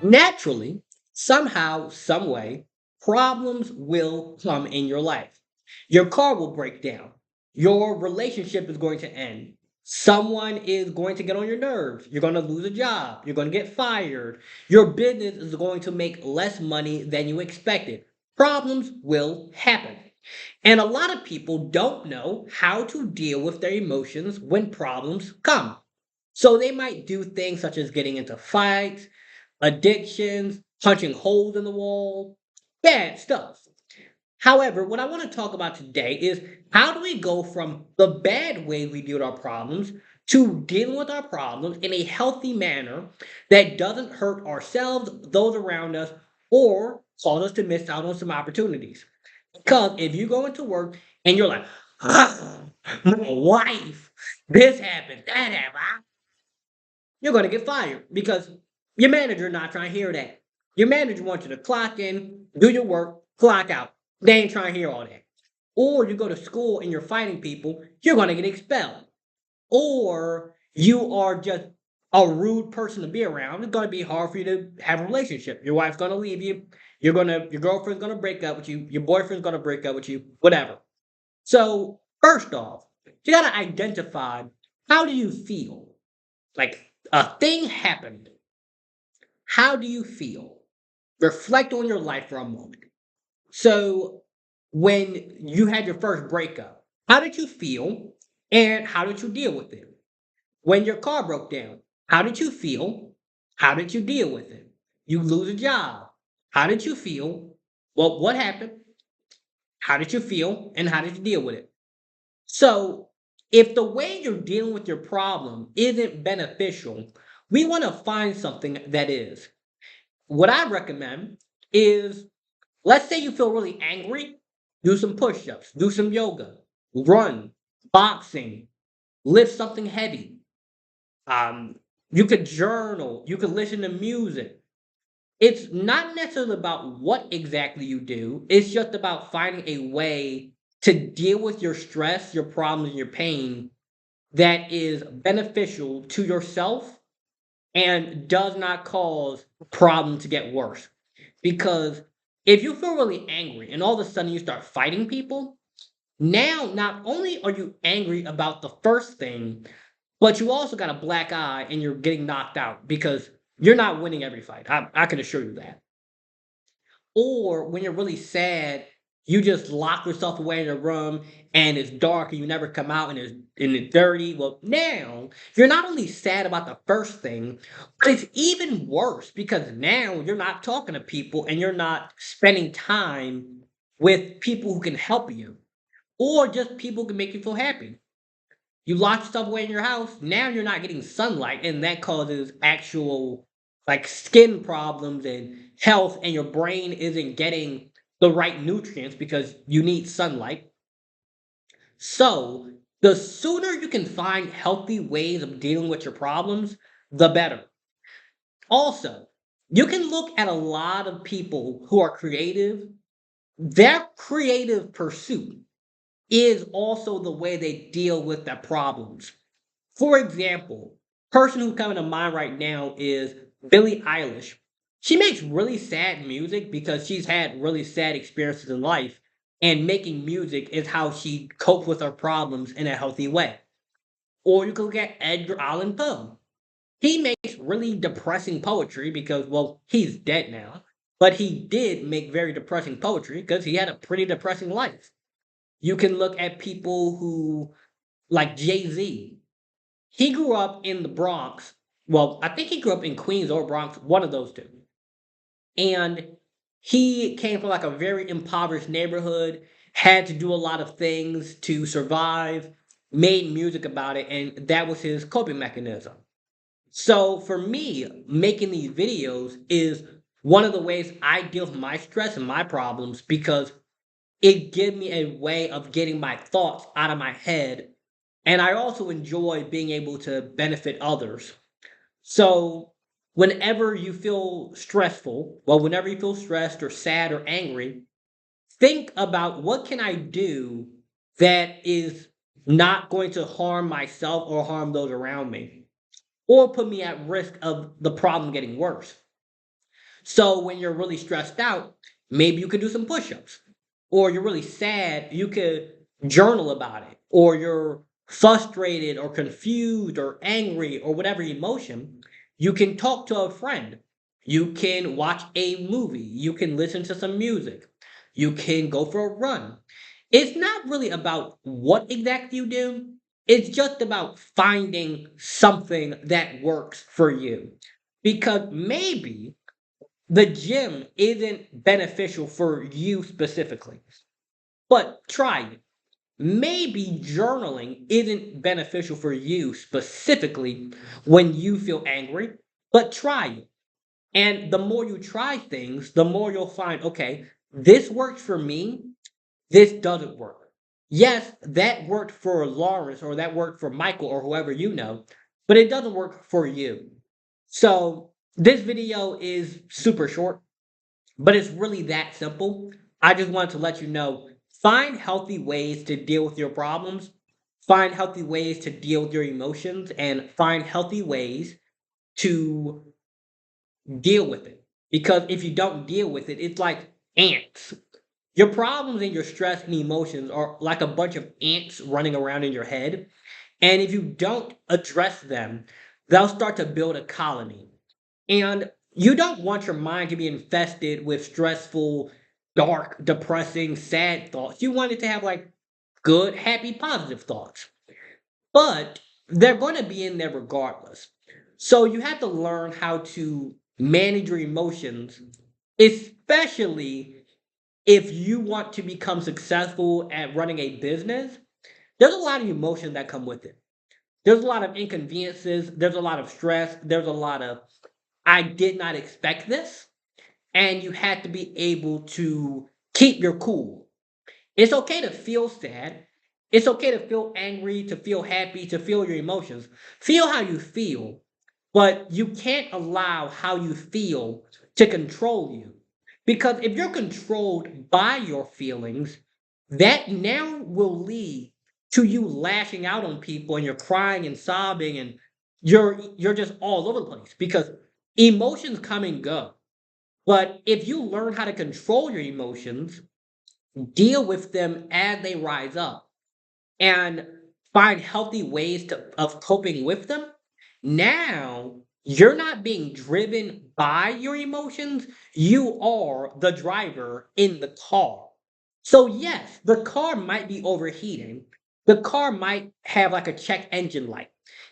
Naturally, somehow, some way, problems will come in your life. Your car will break down. Your relationship is going to end. Someone is going to get on your nerves. You're going to lose a job. You're going to get fired. Your business is going to make less money than you expected. Problems will happen. And a lot of people don't know how to deal with their emotions when problems come. So they might do things such as getting into fights, addictions, punching holes in the wall, bad stuff. However, what I want to talk about today is how do we go from the bad way we deal with our problems to dealing with our problems in a healthy manner that doesn't hurt ourselves, those around us, or cause us to miss out on some opportunities. Because if you go into work and you're like, "Ah, my wife, this happened, that happened," you're going to get fired because your manager not trying to hear that. Your manager wants you to clock in, do your work, clock out. They ain't trying to hear all that. Or you go to school and you're fighting people, you're going to get expelled. Or you are just a rude person to be around. It's going to be hard for you to have a relationship. Your wife's going to leave you. Your girlfriend's going to break up with you. Your boyfriend's going to break up with you. Whatever. So first off, you got to identify, how do you feel? Like a thing happened. How do you feel? Reflect on your life for a moment. So, when you had your first breakup, how did you feel and how did you deal with it? When your car broke down, how did you feel? How did you deal with it? You lose a job. How did you feel? Well, what happened? How did you feel and how did you deal with it? So, if the way you're dealing with your problem isn't beneficial, we want to find something that is. What I recommend is, let's say you feel really angry, do some push ups, do some yoga, run, boxing, lift something heavy. Um, you could journal, you could listen to music. It's not necessarily about what exactly you do, it's just about finding a way to deal with your stress, your problems, and your pain that is beneficial to yourself and does not cause problem to get worse. Because if you feel really angry and all of a sudden you start fighting people, now not only are you angry about the first thing, but you also got a black eye and you're getting knocked out because you're not winning every fight. I can assure you that. Or when you're really sad, you just lock yourself away in a room and it's dark and you never come out and it's dirty. Well, now you're not only sad about the first thing, but it's even worse because now you're not talking to people and you're not spending time with people who can help you or just people who can make you feel happy. You lock yourself away in your house. Now you're not getting sunlight, and that causes actual like skin problems and health, and your brain isn't getting the right nutrients because you need sunlight. So, the sooner you can find healthy ways of dealing with your problems, the better. Also, you can look at a lot of people who are creative. Their creative pursuit is also the way they deal with their problems. For example, person who's coming to mind right now is Billie Eilish. She makes really sad music because she's had really sad experiences in life, and making music is how she copes with her problems in a healthy way. Or you can look at Edgar Allan Poe. He makes really depressing poetry because, well, he's dead now, but he did make very depressing poetry because he had a pretty depressing life. You can look at people who, like Jay Z, he grew up in the Bronx. Well, I think he grew up in Queens or Bronx, one of those two. And he came from like a very impoverished neighborhood, had to do a lot of things to survive, made music about it, and that was his coping mechanism. So for me, making these videos is one of the ways I deal with my stress and my problems because it gives me a way of getting my thoughts out of my head. And I also enjoy being able to benefit others. So, whenever you feel stressful, well, whenever you feel stressed or sad or angry, think about what can I do that is not going to harm myself or harm those around me or put me at risk of the problem getting worse. So when you're really stressed out, maybe you could do some push-ups. Or you're really sad, you could journal about it. Or you're frustrated or confused or angry or whatever emotion, you can talk to a friend. You can watch a movie. You can listen to some music. You can go for a run. It's not really about what exactly you do. It's just about finding something that works for you. Because maybe the gym isn't beneficial for you specifically, but try it. Maybe journaling isn't beneficial for you specifically when you feel angry, but try it. And the more you try things, the more you'll find, okay, this works for me, this doesn't work. Yes, that worked for Lawrence or that worked for Michael or whoever you know, but it doesn't work for you. So this video is super short, but it's really that simple. I just wanted to let you know, find healthy ways to deal with your problems, find healthy ways to deal with your emotions, and find healthy ways to deal with it. Because if you don't deal with it, it's like ants. Your problems and your stress and emotions are like a bunch of ants running around in your head. And if you don't address them, they'll start to build a colony. And you don't want your mind to be infested with stressful, dark, depressing, sad thoughts. You want it to have like good, happy, positive thoughts. But they're going to be in there regardless. So you have to learn how to manage your emotions, especially if you want to become successful at running a business. There's a lot of emotions that come with it. There's a lot of inconveniences, there's a lot of stress, there's a lot of I did not expect this, and you have to be able to keep your cool. It's okay to feel sad. It's okay to feel angry, to feel happy, to feel your emotions. Feel how you feel, but you can't allow how you feel to control you. Because if you're controlled by your feelings, that now will lead to you lashing out on people and you're crying and sobbing and you're just all over the place because emotions come and go. But if you learn how to control your emotions, deal with them as they rise up, and find healthy ways of coping with them, now you're not being driven by your emotions. You are the driver in the car. So, yes, the car might be overheating. The car might have like a check engine light.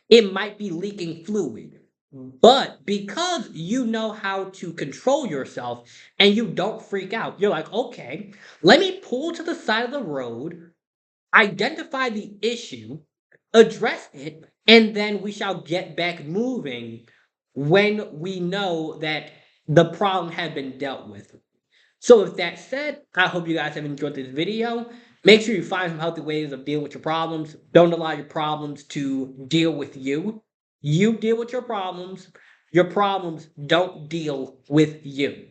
It might be leaking fluid. But because you know how to control yourself and you don't freak out, you're like, okay, let me pull to the side of the road, identify the issue, address it, and then we shall get back moving when we know that the problem has been dealt with. So, with that said, I hope you guys have enjoyed this video. Make sure you find some healthy ways of dealing with your problems. Don't allow your problems to deal with you. You deal with your problems. Your problems don't deal with you.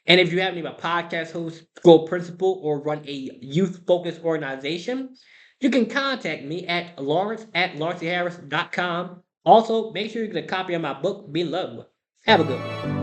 And if you have any of a podcast host, school principal, or run a youth focused organization, you can contact me at lawrence@lawrenceharris.com. Also, make sure you get a copy of my book below. Have a good one.